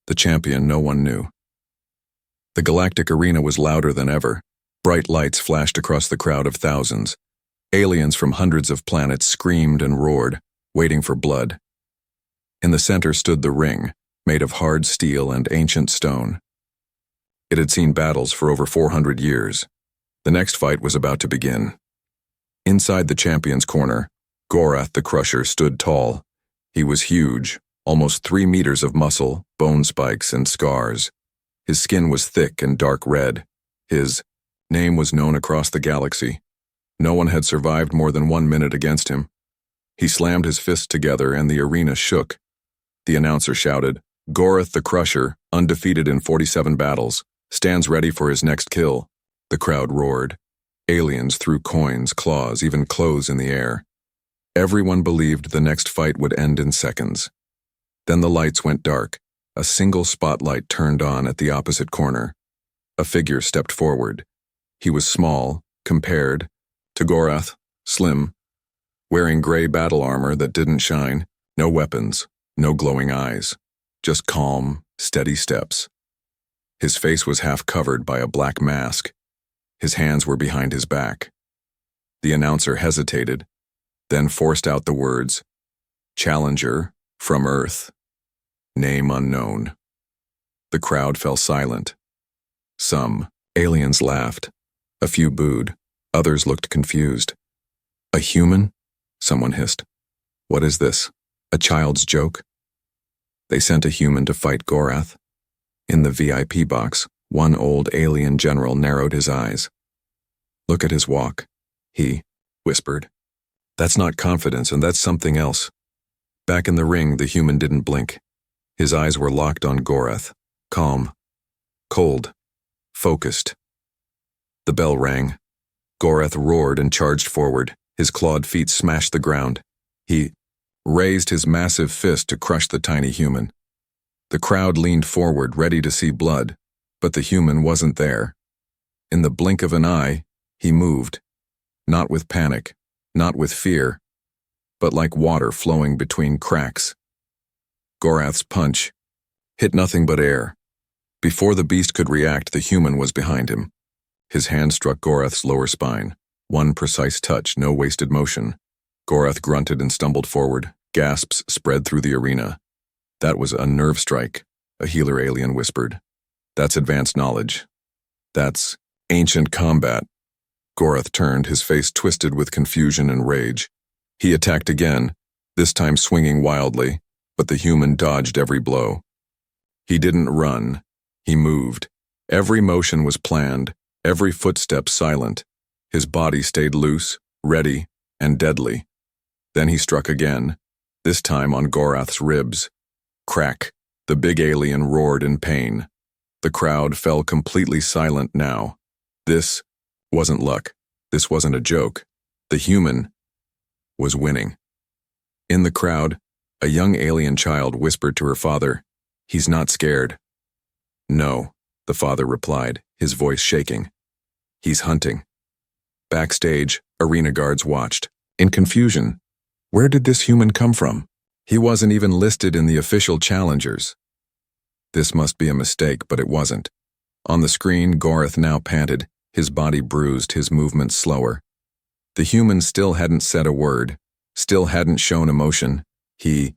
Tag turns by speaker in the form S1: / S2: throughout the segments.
S1: the champion no one knew. The galactic arena was louder than ever. Bright lights flashed across the crowd of thousands. Aliens from hundreds of planets screamed and roared, waiting for blood. In the center stood the ring, made of hard steel and ancient stone. It had seen battles for over 400 years. The next fight was about to begin. Inside the champion's corner, Gorath the Crusher stood tall. He was huge, almost 3 meters of muscle, bone spikes, and scars. His skin was thick and dark red. His name was known across the galaxy. No one had survived more than 1 minute against him. He slammed his fists together and the arena shook. The announcer shouted, "Gorath the Crusher, undefeated in 47 battles, stands ready for his next kill." The crowd roared. Aliens threw coins, claws, even clothes in the air. Everyone believed the next fight would end in seconds. Then the lights went dark. A single spotlight turned on at the opposite corner. A figure stepped forward. He was small, compared to Gorath, slim, wearing gray battle armor that didn't shine, no weapons, no glowing eyes, just calm, steady steps. His face was half covered by a black mask. His hands were behind his back. The announcer hesitated, then forced out the words, "Challenger, from Earth, name unknown." The crowd fell silent. Some aliens laughed. A few booed. Others looked confused. "A human?" someone hissed. "What is this? A child's joke?" They sent a human to fight Gorath. In the VIP box, one old alien general narrowed his eyes. "Look at his walk," he whispered. "That's not confidence, and that's something else." Back in the ring, the human didn't blink. His eyes were locked on Gorath, calm, cold, focused. The bell rang. Gorath roared and charged forward. His clawed feet smashed the ground. He raised his massive fist to crush the tiny human. The crowd leaned forward, ready to see blood, but the human wasn't there. In the blink of an eye, he moved. Not with panic, not with fear, but like water flowing between cracks. Gorath's punch hit nothing but air. Before the beast could react, the human was behind him. His hand struck Gorath's lower spine. One precise touch, no wasted motion. Gorath grunted and stumbled forward. Gasps spread through the arena. "That was a nerve strike," a healer alien whispered. "That's advanced knowledge. That's ancient combat." Gorath turned, his face twisted with confusion and rage. He attacked again, this time swinging wildly, but the human dodged every blow. He didn't run. He moved. Every motion was planned, every footstep silent. His body stayed loose, ready, and deadly. Then he struck again, this time on Gorath's ribs. Crack. The big alien roared in pain. The crowd fell completely silent now. This wasn't luck. This wasn't a joke. The human was winning. In the crowd, a young alien child whispered to her father, "He's not scared." "No," the father replied, his voice shaking. "He's hunting." Backstage, arena guards watched. In confusion, where did this human come from? He wasn't even listed in the official challengers. This must be a mistake, but it wasn't. On the screen, Gorath now panted, his body bruised, his movements slower. The human still hadn't said a word, still hadn't shown emotion. He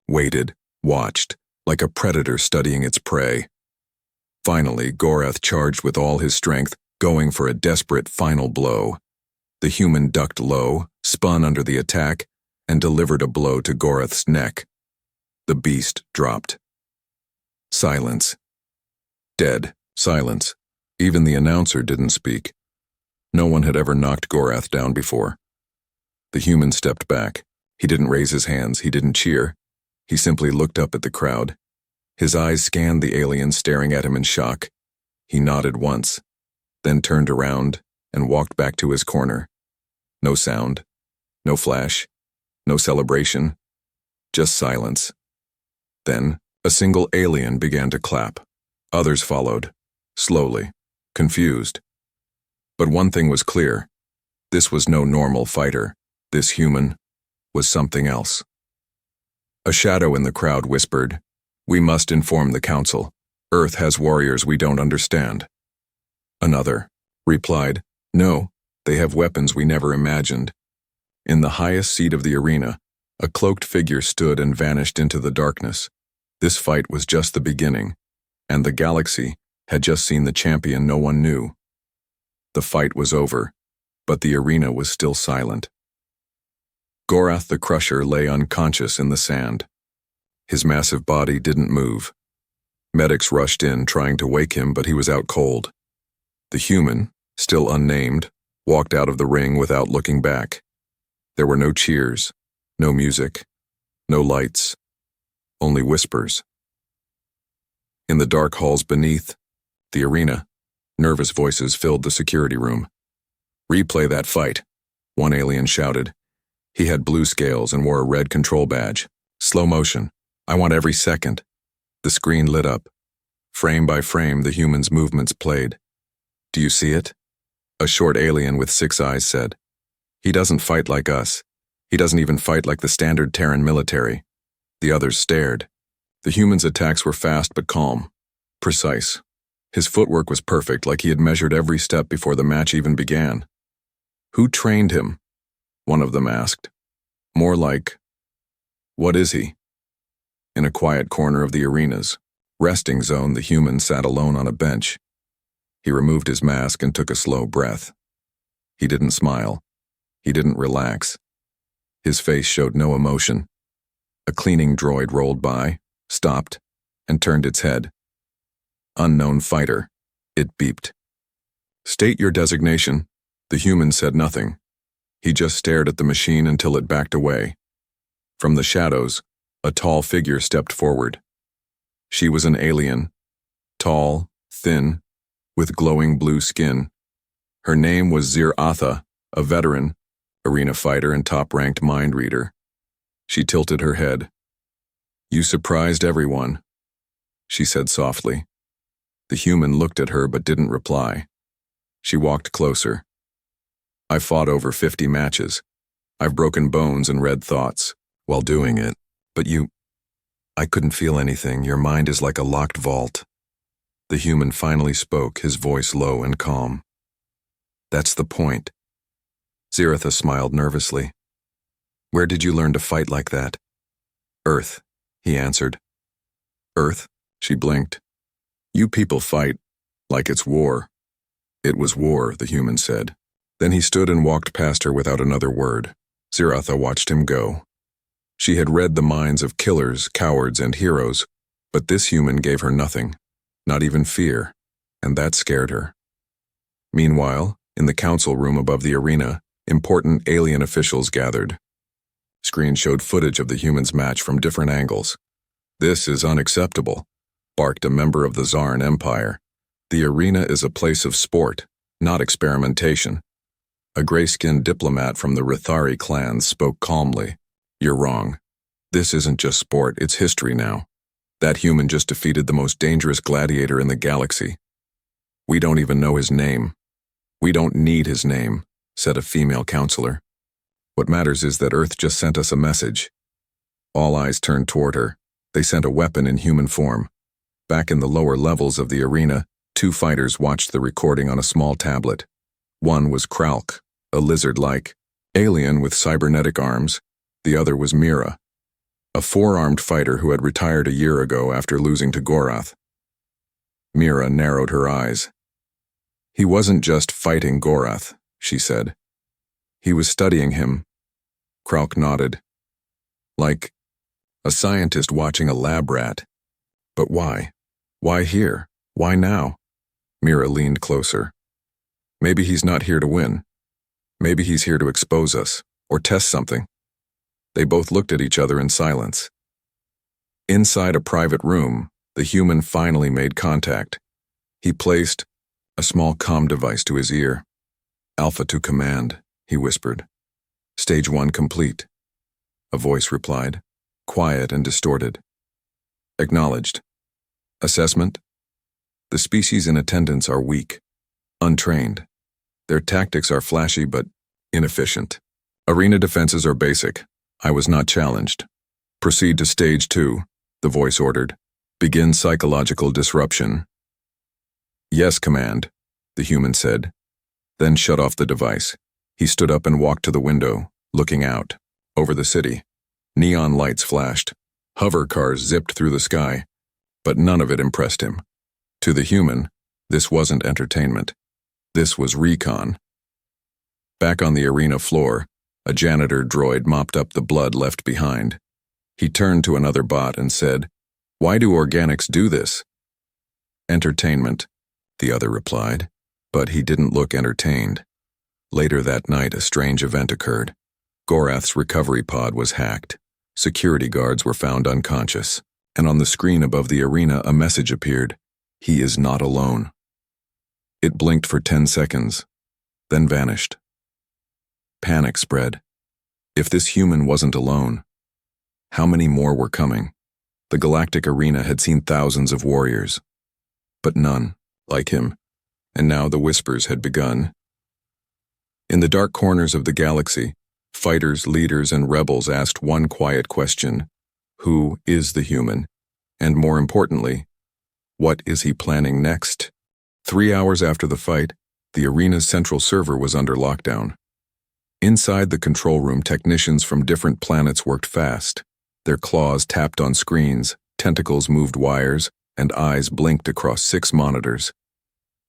S1: waited, watched, like a predator studying its prey. Finally, Gorath charged with all his strength, going for a desperate final blow. The human ducked low, spun under the attack, and delivered a blow to Gorath's neck. The beast dropped. Silence. Dead silence. Even the announcer didn't speak. No one had ever knocked Gorath down before. The human stepped back. He didn't raise his hands, he didn't cheer. He simply looked up at the crowd. His eyes scanned the alien staring at him in shock. He nodded once, then turned around and walked back to his corner. No sound, no flash, no celebration, just silence. Then, a single alien began to clap. Others followed, slowly, confused. But one thing was clear. This was no normal fighter. This human was something else. A shadow in the crowd whispered, We must inform the council. Earth has warriors we don't understand. Another replied, no, they have weapons we never imagined. In the highest seat of the arena, a cloaked figure stood and vanished into the darkness. This fight was just the beginning, and the galaxy had just seen the champion no one knew. The fight was over, but the arena was still silent. Gorath the Crusher lay unconscious in the sand. His massive body didn't move. Medics rushed in trying to wake him, but he was out cold. The human, still unnamed, walked out of the ring without looking back. There were no cheers, no music, no lights, only whispers. In the dark halls beneath the arena, nervous voices filled the security room. Replay that fight, one alien shouted. He had blue scales and wore a red control badge. Slow motion. I want every second. The screen lit up. Frame by frame, the human's movements played. Do you see it? A short alien with 6 eyes said. He doesn't fight like us. He doesn't even fight like the standard Terran military. The others stared. The human's attacks were fast but calm, precise. His footwork was perfect, like he had measured every step before the match even began. Who trained him? One of them asked. More like, what is he? In a quiet corner of the arena's resting zone, the human sat alone on a bench. He removed his mask and took a slow breath. He didn't smile. He didn't relax. His face showed no emotion. A cleaning droid rolled by, stopped, and turned its head. Unknown fighter, it beeped. State your designation. The human said nothing. He just stared at the machine until it backed away. From the shadows, a tall figure stepped forward. She was an alien, tall, thin, with glowing blue skin. Her name was Zir-Atha, a veteran, arena fighter and top-ranked mind reader. She tilted her head. You surprised everyone, she said softly. The human looked at her but didn't reply. She walked closer. I fought over 50 matches. I've broken bones and read thoughts while doing it. But I couldn't feel anything. Your mind is like a locked vault. The human finally spoke, his voice low and calm. That's the point. Zir-Atha smiled nervously. Where did you learn to fight like that? Earth, he answered. Earth? She blinked. You people fight like it's war. It was war, the human said. Then he stood and walked past her without another word. Zir-Atha watched him go. She had read the minds of killers, cowards, and heroes, but this human gave her nothing, not even fear, and that scared her. Meanwhile, in the council room above the arena, important alien officials gathered. Screens showed footage of the human's match from different angles. This is unacceptable, barked a member of the Zarn Empire. The arena is a place of sport, not experimentation. A gray-skinned diplomat from the Rithari clans spoke calmly. You're wrong. This isn't just sport, it's history now. That human just defeated the most dangerous gladiator in the galaxy. We don't even know his name. We don't need his name, said a female counselor. What matters is that Earth just sent us a message. All eyes turned toward her. They sent a weapon in human form. Back in the lower levels of the arena, 2 fighters watched the recording on a small tablet. One was Kralk, a lizard-like alien with cybernetic arms. The other was Mira, a 4-armed fighter who had retired a year ago after losing to Gorath. Mira narrowed her eyes. He wasn't just fighting Gorath, she said. He was studying him. Kralk nodded. Like a scientist watching a lab rat. But why? Why here? Why now? Mira leaned closer. Maybe he's not here to win. Maybe he's here to expose us, or test something. They both looked at each other in silence. Inside a private room, the human finally made contact. He placed a small comm device to his ear. Alpha to command, he whispered. Stage 1 complete. A voice replied, quiet and distorted. Acknowledged. Assessment? The species in attendance are weak, untrained. Their tactics are flashy but inefficient. Arena defenses are basic. I was not challenged. Proceed to stage 2, the voice ordered. Begin psychological disruption. Yes, Command, the human said, then shut off the device. He stood up and walked to the window, looking out, over the city. Neon lights flashed. Hover cars zipped through the sky, but none of it impressed him. To the human, this wasn't entertainment. This was recon. Back on the arena floor, a janitor droid mopped up the blood left behind. He turned to another bot and said, "Why do organics do this?" "Entertainment," the other replied, but he didn't look entertained. Later that night, a strange event occurred. Gorath's recovery pod was hacked. Security guards were found unconscious, and on the screen above the arena a message appeared. He is not alone. It blinked for 10 seconds, then vanished. Panic spread. If this human wasn't alone, how many more were coming? The galactic arena had seen thousands of warriors, but none like him, and now the whispers had begun. In the dark corners of the galaxy, fighters, leaders, and rebels asked one quiet question: who is the human? And more importantly, what is he planning next? 3 hours after the fight, the arena's central server was under lockdown. Inside the control room, technicians from different planets worked fast. Their claws tapped on screens, tentacles moved wires, and eyes blinked across 6 monitors.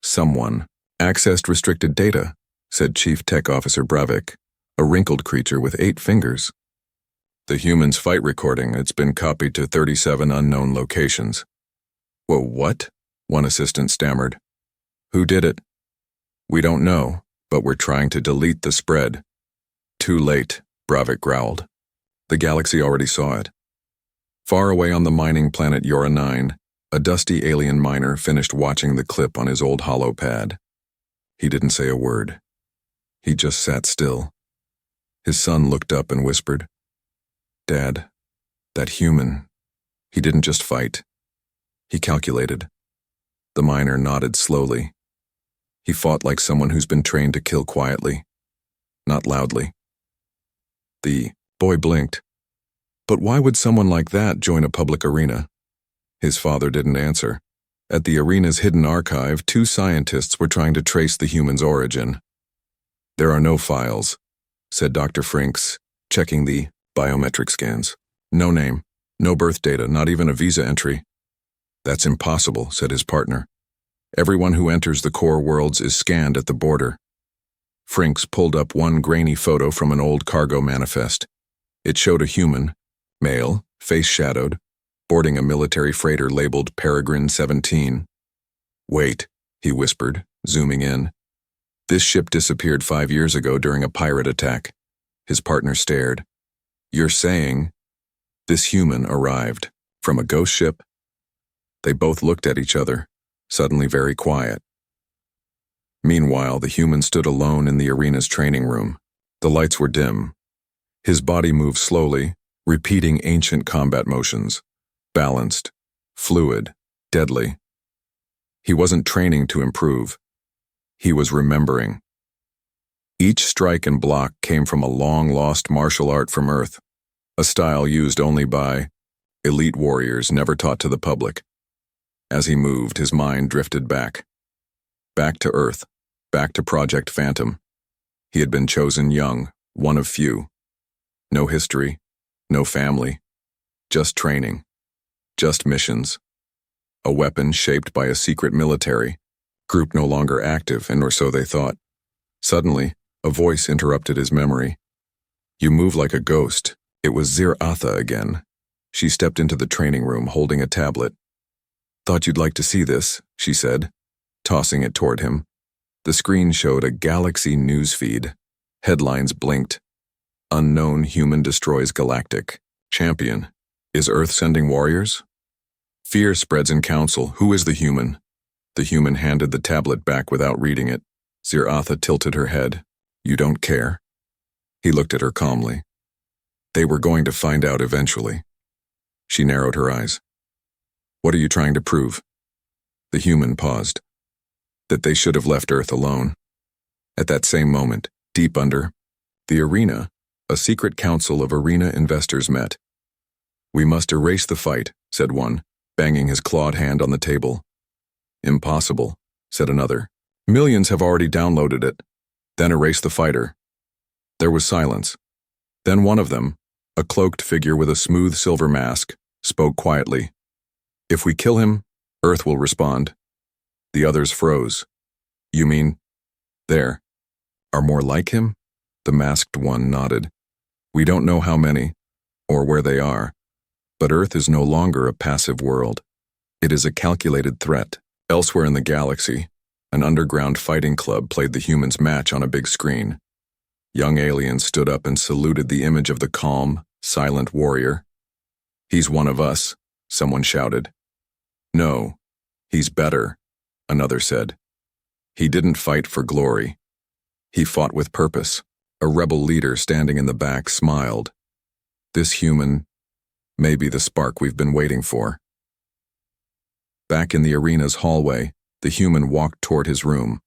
S1: Someone accessed restricted data, said Chief Tech Officer Bravik, a wrinkled creature with 8 fingers. The human's fight recording, it's been copied to 37 unknown locations. Whoa, what? One assistant stammered. Who did it? We don't know, but we're trying to delete the spread. Too late, Bravik growled. The galaxy already saw it. Far away on the mining planet Yora 9, a dusty alien miner finished watching the clip on his old holo pad. He didn't say a word. He just sat still. His son looked up and whispered, "Dad, that human, he didn't just fight. He calculated." The miner nodded slowly. He fought like someone who's been trained to kill quietly, not loudly. The boy blinked. But why would someone like that join a public arena? His father didn't answer. At the arena's hidden archive, 2 scientists were trying to trace the human's origin. There are no files, said Dr. Frinks, checking the biometric scans. No name, no birth data, not even a visa entry. That's impossible, said his partner. Everyone who enters the core worlds is scanned at the border. Frinks pulled up one grainy photo from an old cargo manifest. It showed a human, male, face shadowed, boarding a military freighter labeled Peregrine 17. Wait, he whispered, zooming in. This ship disappeared 5 years ago during a pirate attack. His partner stared. You're saying this human arrived from a ghost ship? They both looked at each other, suddenly very quiet. Meanwhile, the human stood alone in the arena's training room. The lights were dim. His body moved slowly, repeating ancient combat motions. Balanced, fluid, deadly. He wasn't training to improve. He was remembering. Each strike and block came from a long-lost martial art from Earth, a style used only by elite warriors never taught to the public. As he moved, his mind drifted back. Back to Earth, back to Project Phantom. He had been chosen young, one of few. No history, no family, just training, just missions. A weapon shaped by a secret military, group no longer active, and or so they thought. Suddenly, a voice interrupted his memory. You move like a ghost. It was Zir-Atha again. She stepped into the training room holding a tablet. Thought you'd like to see this, she said, tossing it toward him. The screen showed a galaxy newsfeed. Headlines blinked. Unknown human destroys galactic. Champion. Is Earth sending warriors? Fear spreads in council. Who is the human? The human handed the tablet back without reading it. Zir-Atha tilted her head. You don't care? He looked at her calmly. They were going to find out eventually. She narrowed her eyes. What are you trying to prove? The human paused. That they should have left Earth alone. At that same moment, deep under the arena, a secret council of arena investors met. We must erase the fight, said one, banging his clawed hand on the table. Impossible, said another. Millions have already downloaded it. Then erased the fighter. There was silence. Then one of them, a cloaked figure with a smooth silver mask, spoke quietly. If we kill him, Earth will respond. The others froze. You mean, there, are more like him? The masked one nodded. We don't know how many, or where they are, but Earth is no longer a passive world. It is a calculated threat. Elsewhere in the galaxy, an underground fighting club played the humans' match on a big screen. Young aliens stood up and saluted the image of the calm, silent warrior. He's one of us, someone shouted. No, he's better, another said. He didn't fight for glory. He fought with purpose. A rebel leader standing in the back smiled. This human may be the spark we've been waiting for. Back in the arena's hallway, the human walked toward his room.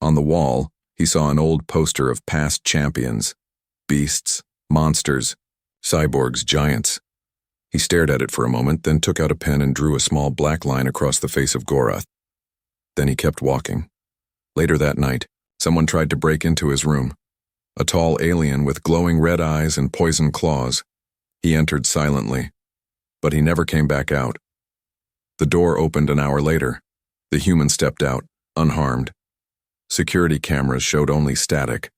S1: On the wall, he saw an old poster of past champions, beasts, monsters, cyborgs, giants. He stared at it for a moment, then took out a pen and drew a small black line across the face of Gorath. Then he kept walking. Later that night, someone tried to break into his room. A tall alien with glowing red eyes and poisoned claws. He entered silently, but he never came back out. The door opened an hour later. The human stepped out, unharmed. Security cameras showed only static.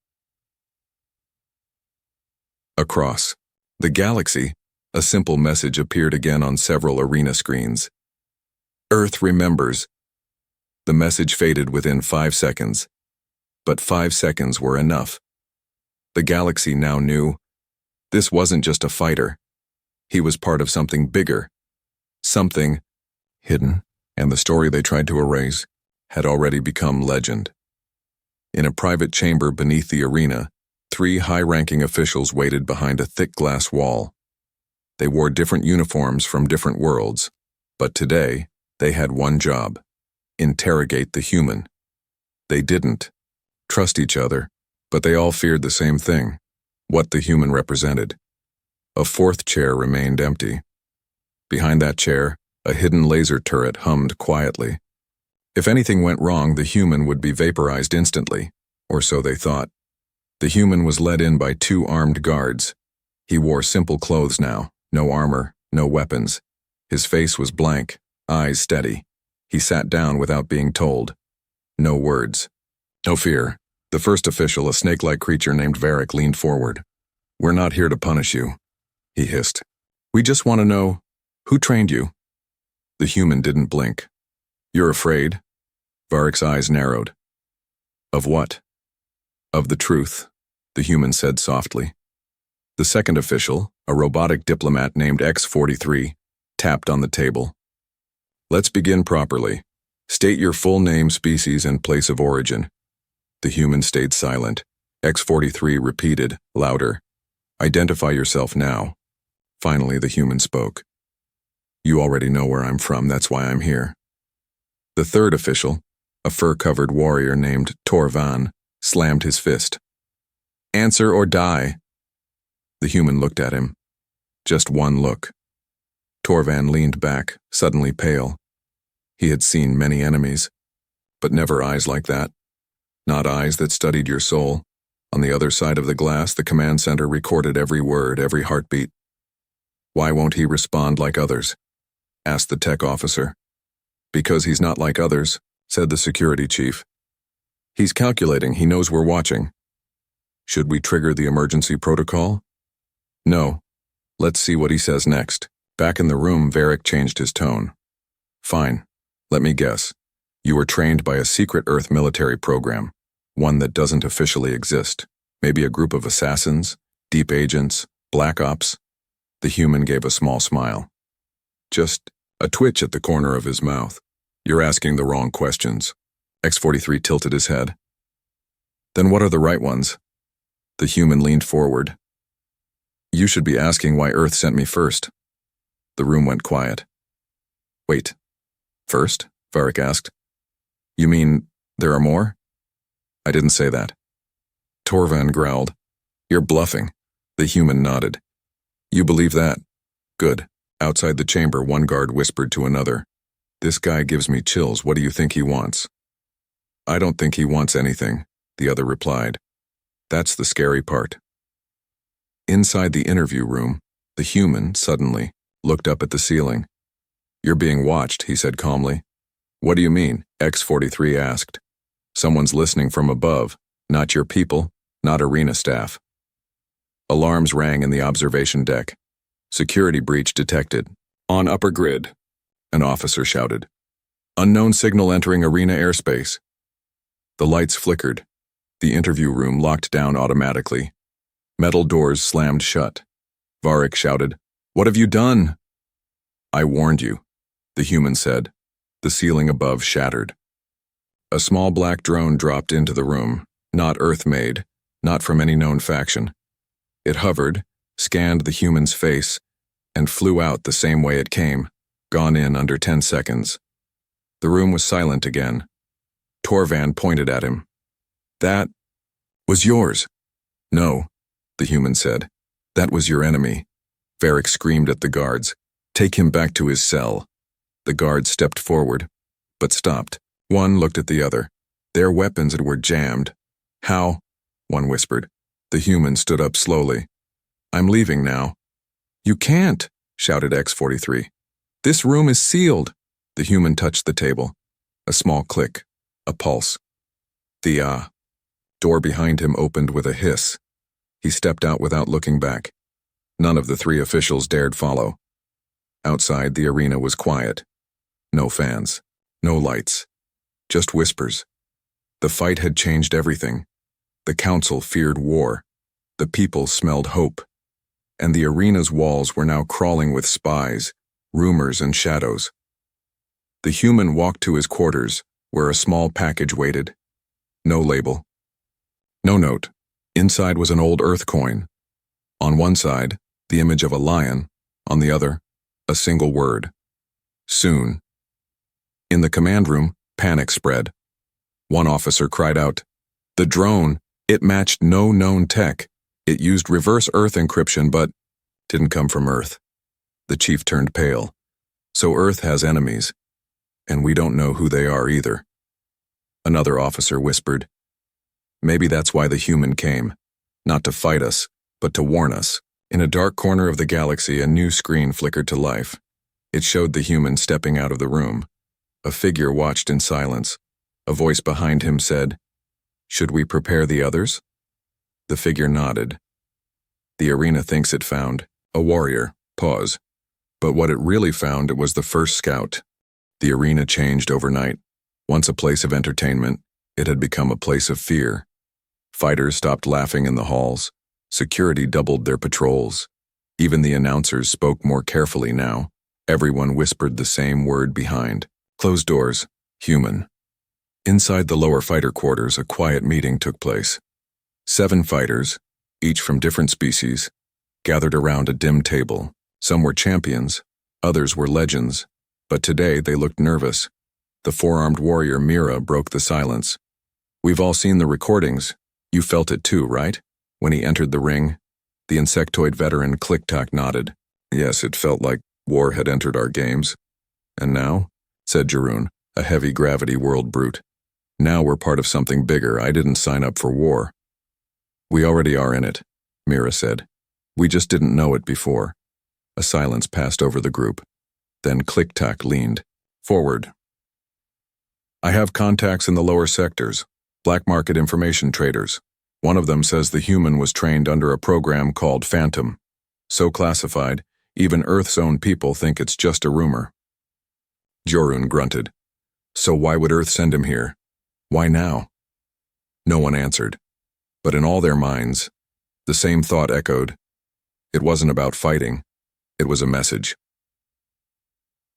S1: Across the galaxy, a simple message appeared again on several arena screens. Earth remembers. The message faded within 5 seconds. But 5 seconds were enough. The galaxy now knew this wasn't just a fighter. He was part of something bigger. Something hidden, and the story they tried to erase had already become legend. In a private chamber beneath the arena, 3 high-ranking officials waited behind a thick glass wall. They wore different uniforms from different worlds, but today they had one job: interrogate the human. They didn't trust each other, but they all feared the same thing: what the human represented. A 4th chair remained empty. Behind that chair, a hidden laser turret hummed quietly. If anything went wrong, the human would be vaporized instantly, or so they thought. The human was led in by 2 armed guards. He wore simple clothes now, no armor, no weapons. His face was blank, eyes steady. He sat down without being told. No words. No fear. The first official, a snake-like creature named Varric, leaned forward. We're not here to punish you, he hissed. We just want to know, who trained you? The human didn't blink. You're afraid? Varric's eyes narrowed. Of what? Of the truth, the human said softly. The second official, a robotic diplomat named X-43, tapped on the table. Let's begin properly. State your full name, species, and place of origin. The human stayed silent. X-43 repeated, louder. Identify yourself now. Finally, the human spoke. You already know where I'm from, that's why I'm here. The third official, a fur-covered warrior named Torvan, slammed his fist. Answer or die. The human looked at him. Just one look. Torvan leaned back, suddenly pale. He had seen many enemies, but never eyes like that. Not eyes that studied your soul. On the other side of the glass, the command center recorded every word, every heartbeat. Why won't he respond like others? Asked the tech officer. Because he's not like others, said the security chief. He's calculating, he knows we're watching. Should we trigger the emergency protocol? No. Let's see what he says next. Back in the room, Varric changed his tone. Fine. Let me guess. You were trained by a secret Earth military program, one that doesn't officially exist. Maybe a group of assassins, deep agents, black ops. The human gave a small smile. Just a twitch at the corner of his mouth. You're asking the wrong questions. X-43 tilted his head. Then what are the right ones? The human leaned forward. You should be asking why Earth sent me first. The room went quiet. Wait. First? Varric asked. You mean there are more? I didn't say that. Torvan growled. You're bluffing. The human nodded. You believe that? Good. Outside the chamber, one guard whispered to another, "This guy gives me chills. What do you think he wants?" "I don't think he wants anything," the other replied. "That's the scary part." Inside the interview room, the human, suddenly, looked up at the ceiling. "You're being watched," he said calmly. "What do you mean?" X-43 asked. "Someone's listening from above, not your people, not arena staff." Alarms rang in the observation deck. "Security breach detected. On upper grid," an officer shouted. "Unknown signal entering arena airspace." The lights flickered. The interview room locked down automatically. Metal doors slammed shut. Varric shouted, "What have you done?" "I warned you," the human said. The ceiling above shattered. A small black drone dropped into the room, not Earth-made, not from any known faction. It hovered, scanned the human's face, and flew out the same way it came, gone in under 10 seconds. The room was silent again. Torvan pointed at him. "That was yours." "No," the human said. "That was your enemy." Varric screamed at the guards. "Take him back to his cell." The guards stepped forward, but stopped. One looked at the other. Their weapons were jammed. "How?" one whispered. The human stood up slowly. "I'm leaving now." "You can't," shouted X-43. "This room is sealed." The human touched the table. A small click. A pulse. The door behind him opened with a hiss. He stepped out without looking back. None of the three officials dared follow. Outside, the arena was quiet. No fans. No lights. Just whispers. The fight had changed everything. The council feared war. The people smelled hope. And the arena's walls were now crawling with spies, rumors, and shadows. The human walked to his quarters, where a small package waited. No label. No note. Inside was an old Earth coin. On one side, the image of a lion. On the other, a single word. Soon. In the command room, panic spread. One officer cried out, "The drone, it matched no known tech. It used reverse Earth encryption, but didn't come from Earth." The chief turned pale. "So Earth has enemies, and we don't know who they are either." Another officer whispered, "Maybe that's why the human came. Not to fight us, but to warn us." In a dark corner of the galaxy, a new screen flickered to life. It showed the human stepping out of the room. A figure watched in silence. A voice behind him said, "Should we prepare the others?" The figure nodded. "The arena thinks it found a warrior." Pause. But what it really found was the first scout. The arena changed overnight. Once a place of entertainment, it had become a place of fear. Fighters stopped laughing in the halls. Security doubled their patrols. Even the announcers spoke more carefully now. Everyone whispered the same word behind. Closed doors. Human. Inside the lower fighter quarters, a quiet meeting took place. 7 fighters, each from different species, gathered around a dim table. Some were champions, others were legends, but today they looked nervous. The four-armed warrior Mira broke the silence. "We've all seen the recordings. You felt it too, right?" When he entered the ring, the insectoid veteran Click-Tack nodded. "Yes, it felt like war had entered our games." "And now?" said Jeroen, a heavy-gravity world brute. "Now we're part of something bigger. I didn't sign up for war." "We already are in it," Mira said. "We just didn't know it before." A silence passed over the group. Then Click-Tack leaned forward. "I have contacts in the lower sectors, black market information traders. One of them says the human was trained under a program called Phantom. So classified, even Earth's own people think it's just a rumor." Jorun grunted. "So why would Earth send him here? Why now?" No one answered. But in all their minds, the same thought echoed. It wasn't about fighting. It was a message.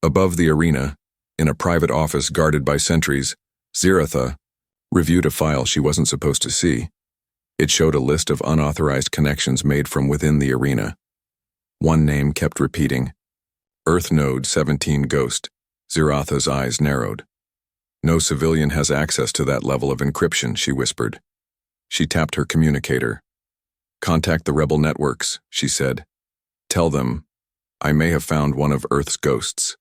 S1: Above the arena, in a private office guarded by sentries, Ziratha reviewed a file she wasn't supposed to see. It showed a list of unauthorized connections made from within the arena. One name kept repeating. Earth Node 17 Ghost. Ziratha's eyes narrowed. "No civilian has access to that level of encryption," she whispered. She tapped her communicator. "Contact the rebel networks," she said. "Tell them I may have found one of Earth's ghosts.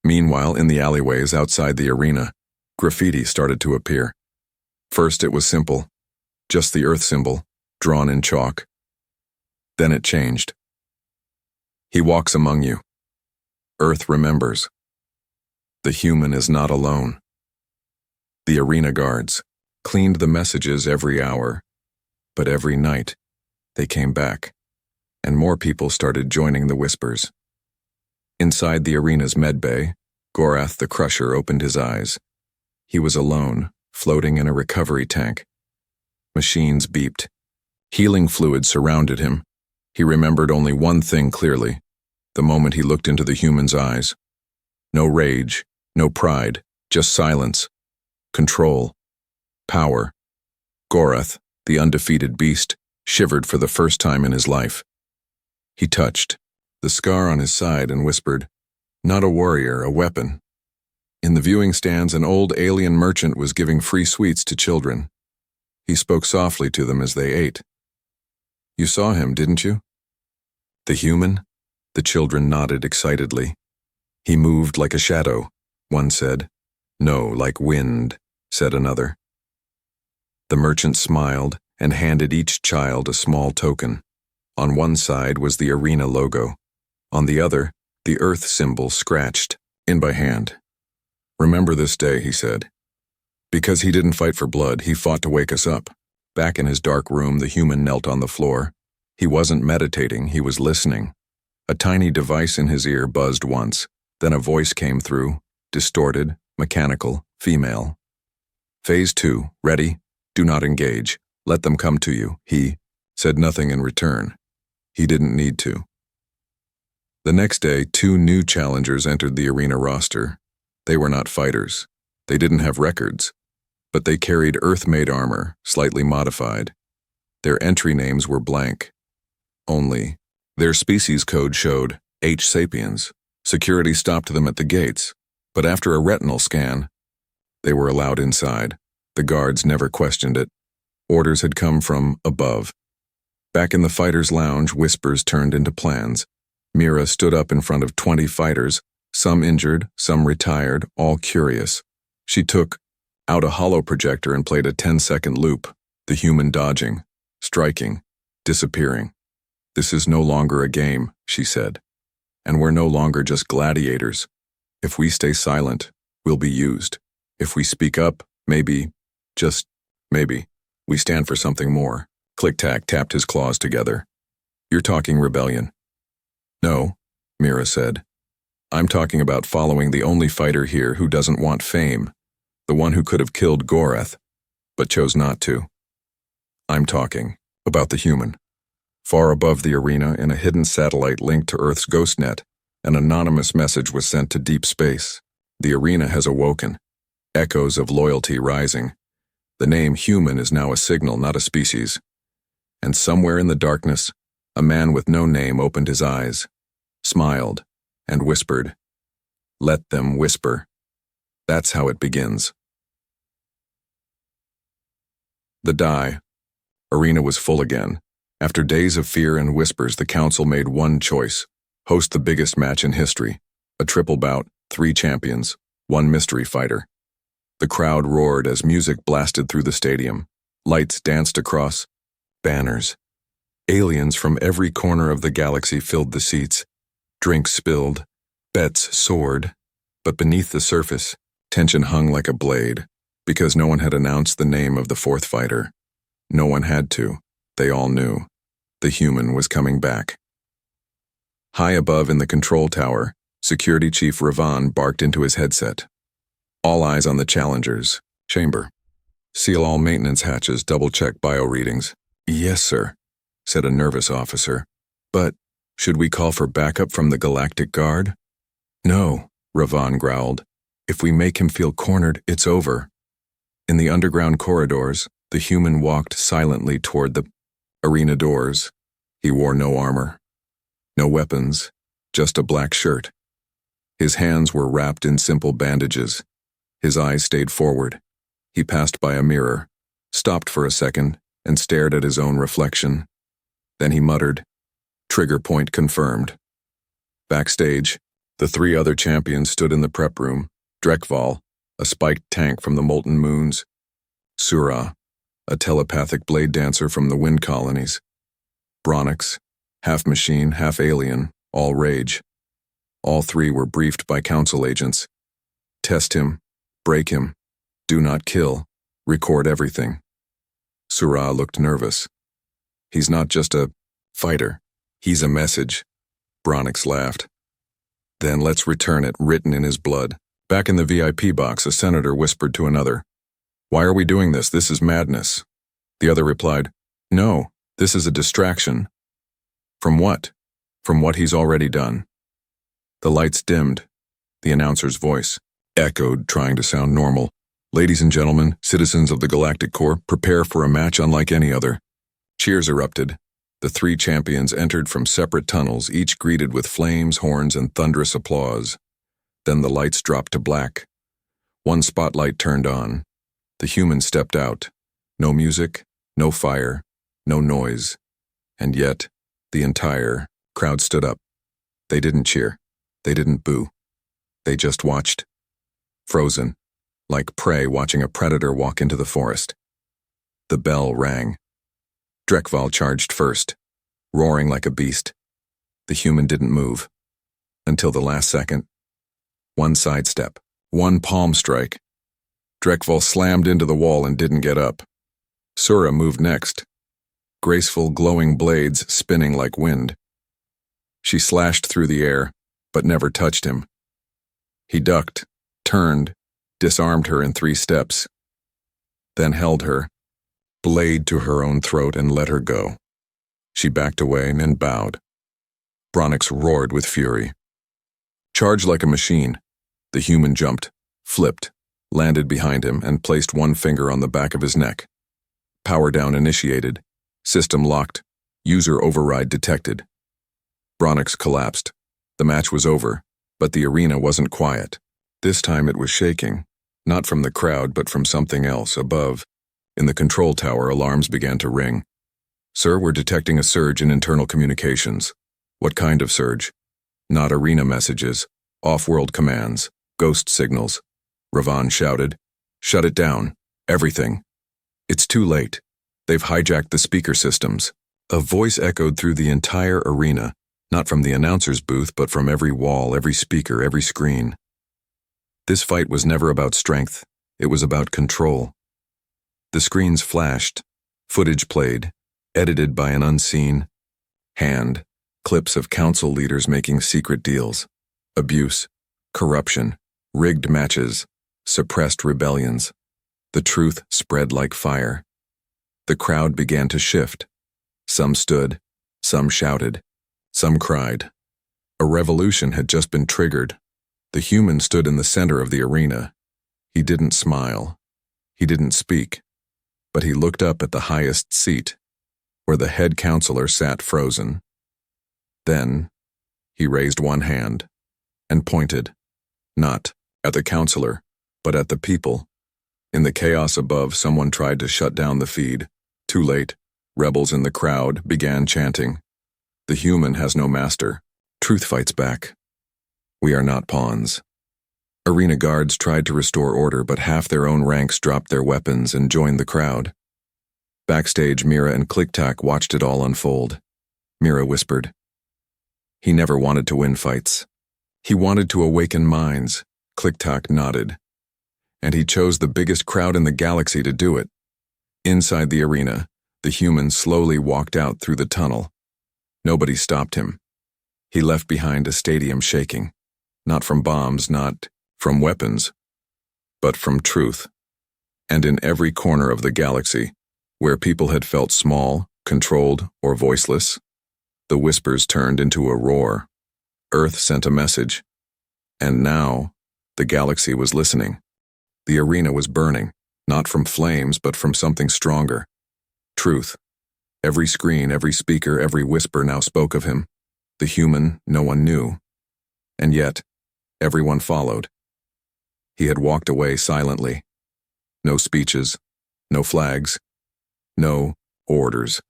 S1: Meanwhile, in the alleyways outside the arena, graffiti started to appear. First it was simple, just the Earth symbol, drawn in chalk. Then it changed. He walks among you. Earth remembers. The human is not alone. The arena guards cleaned the messages every hour, but every night they came back, and more people started joining the whispers. Inside the arena's medbay, Gorath the Crusher opened his eyes. He was alone, floating in a recovery tank. Machines beeped. Healing fluid surrounded him. He remembered only one thing clearly, the moment he looked into the human's eyes. No rage, no pride, just silence, control, power. Gorath, the undefeated beast, shivered for the first time in his life. He touched the scar on his side and whispered, "Not a warrior, a weapon." In the viewing stands, an old alien merchant was giving free sweets to children. He spoke softly to them as they ate. "You saw him, didn't you?" "The human?" The children nodded excitedly. "He moved like a shadow," one said. "No, like wind," said another. The merchant smiled and handed each child a small token. On one side was the arena logo. On the other, the Earth symbol scratched in by hand. "Remember this day," he said. Because he didn't fight for blood, he fought to wake us up. Back in his dark room, the human knelt on the floor. He wasn't meditating, he was listening. A tiny device in his ear buzzed once. Then a voice came through, distorted, mechanical, female. "Phase 2, ready? Do not engage. Let them come to you." He said nothing in return. He didn't need to. The next day, 2 new challengers entered the arena roster. They were not fighters. They didn't have records. But they carried Earth-made armor, slightly modified. Their entry names were blank. Only, their species code showed H. sapiens. Security stopped them at the gates, but after a retinal scan, they were allowed inside. The guards never questioned it. Orders had come from above. Back in the fighters' lounge, whispers turned into plans. Mira stood up in front of 20 fighters, some injured, some retired, all curious. She took out a holo projector and played a 10-second loop, the human dodging, striking, disappearing. "This is no longer a game," she said. "And we're no longer just gladiators. If we stay silent, we'll be used. If we speak up, maybe, just maybe, we stand for something more." Click-Tack tapped his claws together. "You're talking rebellion." "No," Mira said. "I'm talking about following the only fighter here who doesn't want fame, the one who could have killed Gorath, but chose not to. I'm talking about the human." Far above the arena, in a hidden satellite linked to Earth's ghost net, an anonymous message was sent to deep space. "The arena has awoken. Echoes of loyalty rising. The name human is now a signal, not a species." And somewhere in the darkness, a man with no name opened his eyes, smiled, and whispered, "Let them whisper." That's how it begins. The die. Arena was full again. After days of fear and whispers, the council made one choice: host the biggest match in history. A triple bout, 3 champions, 1 mystery fighter. The crowd roared as music blasted through the stadium. Lights danced across. Banners. Aliens from every corner of the galaxy filled the seats. Drinks spilled. Bets soared. But beneath the surface, tension hung like a blade, because no one had announced the name of the 4th fighter. No one had to. They all knew. The human was coming back. High above in the control tower, Security Chief Ravan barked into his headset. "All eyes on the challengers. Chamber. Seal all maintenance hatches, double-check bio readings." "Yes, sir," said a nervous officer. "But should we call for backup from the Galactic Guard?" "No," Ravan growled. "If we make him feel cornered, it's over." In the underground corridors, the human walked silently toward the arena doors. He wore no armor, no weapons, just a black shirt. His hands were wrapped in simple bandages. His eyes stayed forward. He passed by a mirror, stopped for a second, and stared at his own reflection. Then he muttered, "Trigger point confirmed." Backstage, the three other champions stood in the prep room. Drekval, a spiked tank from the molten moons. Sura, a telepathic blade dancer from the wind colonies. Bronix, half machine, half alien, all rage. All three were briefed by council agents. Test him, break him, do not kill, record everything. Sura looked nervous. He's not just a fighter, he's a message. Bronix laughed. Then let's return it, written in his blood. Back in the VIP box, a senator whispered to another, "Why are we doing this? This is madness." The other replied, "No, this is a distraction." From what? From what he's already done. The lights dimmed. The announcer's voice echoed, trying to sound normal. "Ladies and gentlemen, citizens of the Galactic Corps, prepare for a match unlike any other." Cheers erupted. The three champions entered from separate tunnels, each greeted with flames, horns, and thunderous applause. Then the lights dropped to black. One spotlight turned on. The human stepped out. No music, no fire, no noise. And yet, the entire crowd stood up. They didn't cheer. They didn't boo. They just watched. Frozen, like prey watching a predator walk into the forest. The bell rang. Drekval charged first, roaring like a beast. The human didn't move. Until the last second. One sidestep, one palm strike. Drekval slammed into the wall and didn't get up. Sura moved next, graceful glowing blades spinning like wind. She slashed through the air, but never touched him. He ducked, turned, disarmed her in 3 steps, then held her, blade to her own throat, and let her go. She backed away and bowed. Bronix roared with fury. Charged like a machine, the human jumped, flipped, landed behind him, and placed one finger on the back of his neck. Power down initiated. System locked. User override detected. Bronix collapsed. The match was over, but the arena wasn't quiet. This time it was shaking, not from the crowd but from something else above. In the control tower, alarms began to ring. "Sir, we're detecting a surge in internal communications." "What kind of surge?" "Not arena messages, off-world commands, ghost signals." Ravan shouted, "Shut it down, everything." "It's too late. They've hijacked the speaker systems." A voice echoed through the entire arena, not from the announcer's booth but from every wall, every speaker, every screen. This fight was never about strength, it was about control. The screens flashed, footage played, edited by an unseen hand, clips of council leaders making secret deals, abuse, corruption, rigged matches, suppressed rebellions. The truth spread like fire. The crowd began to shift. Some stood, some shouted, some cried. A revolution had just been triggered. The human stood in the center of the arena. He didn't smile. He didn't speak. But he looked up at the highest seat, where the head counselor sat frozen. Then, he raised one hand and pointed, not at the counselor, but at the people. In the chaos above, someone tried to shut down the feed. Too late. Rebels in the crowd began chanting, "The human has no master. Truth fights back. We are not pawns." Arena guards tried to restore order, but half their own ranks dropped their weapons and joined the crowd. Backstage, Mira and Click-Tack watched it all unfold. Mira whispered, "He never wanted to win fights. He wanted to awaken minds." Click-Tack nodded. "And he chose the biggest crowd in the galaxy to do it." Inside the arena, the human slowly walked out through the tunnel. Nobody stopped him. He left behind a stadium shaking, not from bombs, not from weapons, but from truth. And in every corner of the galaxy, where people had felt small, controlled, or voiceless, the whispers turned into a roar. Earth sent a message. And now, the galaxy was listening. The arena was burning, not from flames, but from something stronger. Truth. Every screen, every speaker, every whisper now spoke of him. The human no one knew. And yet, everyone followed. He had walked away silently. No speeches, no flags, no orders.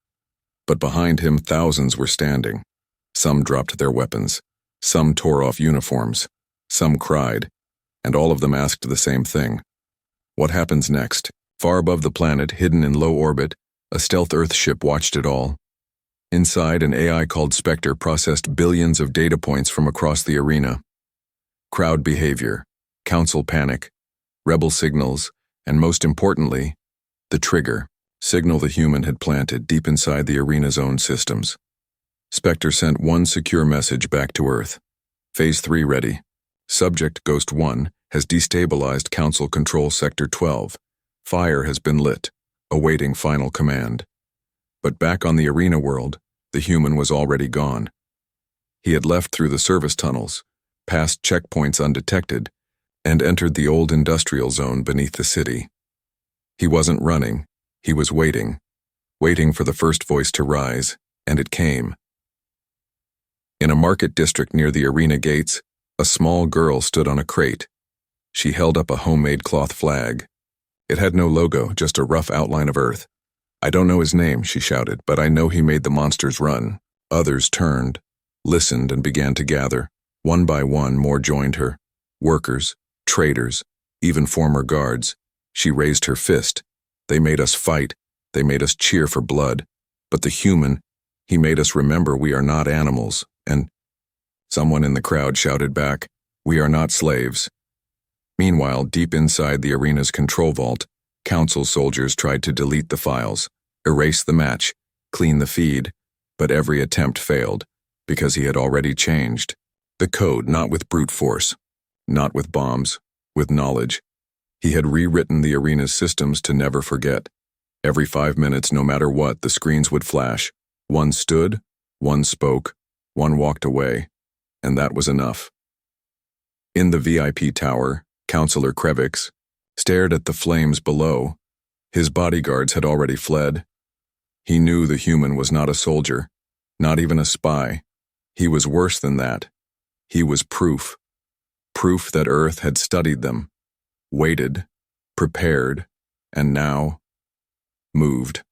S1: But behind him, thousands were standing. Some dropped their weapons. Some tore off uniforms. Some cried. And all of them asked the same thing. What happens next? Far above the planet, hidden in low orbit, a stealth Earth ship watched it all. Inside, an AI called Spectre processed billions of data points from across the arena. Crowd behavior, council panic, rebel signals, and most importantly, the trigger, signal the human had planted deep inside the arena's own systems. Spectre sent one secure message back to Earth. Phase 3 ready. Subject Ghost 1 has destabilized Council Control Sector 12. Fire has been lit, awaiting final command. But back on the arena world, the human was already gone. He had left through the service tunnels, passed checkpoints undetected, and entered the old industrial zone beneath the city. He wasn't running, he was waiting for the first voice to rise, and it came. In a market district near the arena gates, a small girl stood on a crate. She held up a homemade cloth flag. It had no logo, just a rough outline of Earth. "I don't know his name," she shouted, "but I know he made the monsters run." Others turned, listened, and began to gather. One by one, more joined her. Workers, traders, even former guards. She raised her fist. "They made us fight. They made us cheer for blood. But the human, he made us remember we are not animals." And someone in the crowd shouted back, "We are not slaves." Meanwhile, deep inside the arena's control vault, Council soldiers tried to delete the files, erase the match, clean the feed, but every attempt failed, because he had already changed. The code, not with brute force, not with bombs, with knowledge. He had rewritten the arena's systems to never forget. Every 5 minutes, no matter what, the screens would flash. One stood, one spoke, one walked away, and that was enough. In the VIP tower, Councillor Krevix stared at the flames below. His bodyguards had already fled. He knew the human was not a soldier, not even a spy. He was worse than that. He was proof. Proof that Earth had studied them, waited, prepared, and now moved.